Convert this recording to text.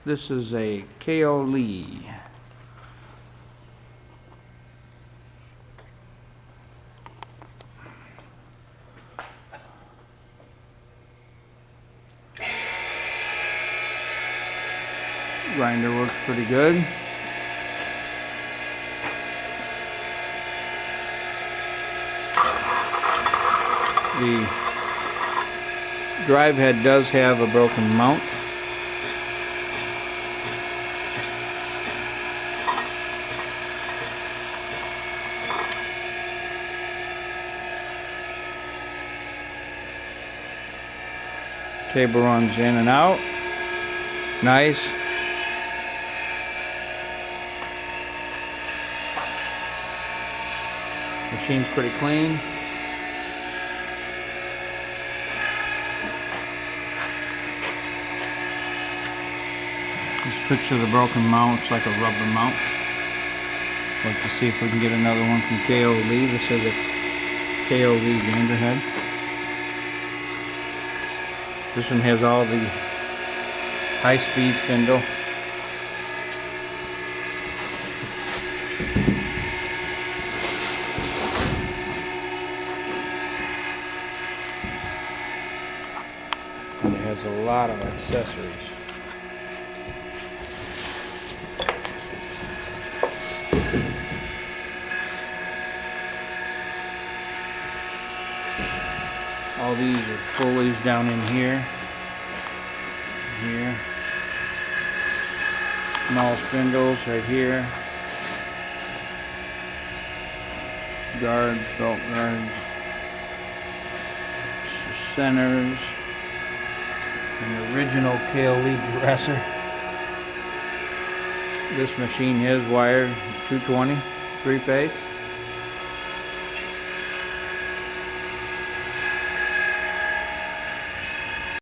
This is a K.O. Lee. Grinder works pretty good. The drive head does have a broken mount. Cable runs in and out. Nice. Machine's pretty clean. This picture of the broken mount, it's like a rubber mount. I'd like to see if we can get another one from K.O. Lee. This is a K.O. Lee grinder head. This one has all the high-speed spindle. And it has a lot of accessories. All these are pulleys down in here. Here. Small spindles right here. Guards, belt guards. Centers. An original K.O. Lee dresser. This machine is wired 220 3-phase.